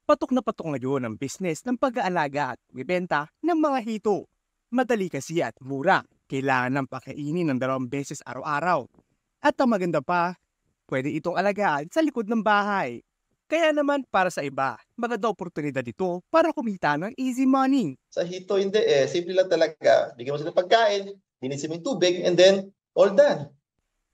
Patok na patok ngayon ang business ng pag-aalaga at pagbibenta ng mga hito. Madali kasi at mura. Kailangan ng pakainin ng 2 beses araw-araw. At ang maganda pa, pwede itong alagaan sa likod ng bahay. Kaya naman para sa iba, maganda oportunidad ito para kumita ng easy money. Sa hito, hindi simple lang talaga. Bigyan mo sila ng pagkain, linisin mo yung tubig, and then, all done.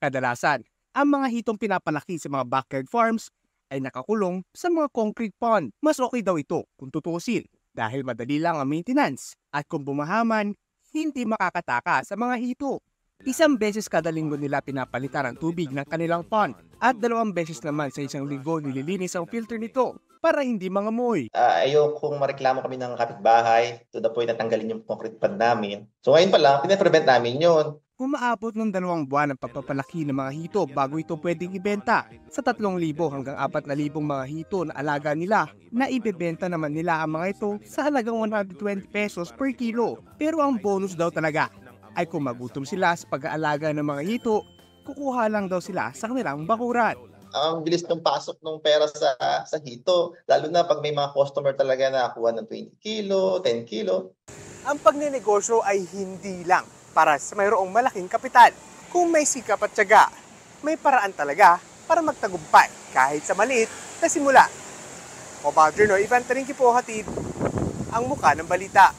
Kadalasan, ang mga hitong pinapalaki sa mga backyard farms ay nakakulong sa mga concrete pond. Mas okay daw ito kung tutusin dahil madali lang ang maintenance at kung bumahaman, hindi makakataka sa mga hito. 1 beses kada linggo nila pinapalitan ang tubig ng kanilang pond at 2 beses naman sa isang linggo nililinis ang filter nito para hindi mangamoy. Ayokong mareklamo kami ng kapitbahay to the point na tanggalin yung concrete pad namin. So ngayon pa lang, pinaprevent namin yun. Umaabot ng 2 buwan ang pagpapalaki ng mga hito bago ito pwedeng ibenta. Sa 3,000 hanggang 4,000 mga hito na alaga nila, na ibebenta naman nila ang mga ito sa halagang 120 pesos per kilo. Pero ang bonus daw talaga ay kung magutom sila sa pag-aalaga ng mga hito, kukuha lang daw sila sa kanilang bakuran. Ang bilis ng pasok ng pera sa hito, lalo na pag may mga customer talaga na kuha ng 20 kilo, 10 kilo. Ang pagnenegosyo ay hindi lang para sa mayroong malaking kapital. Kung may sikap at tiyaga, may paraan talaga para magtagumpay kahit sa maliit na simula. O Badger, Ivan Taringki po hatid ang muka ng balita.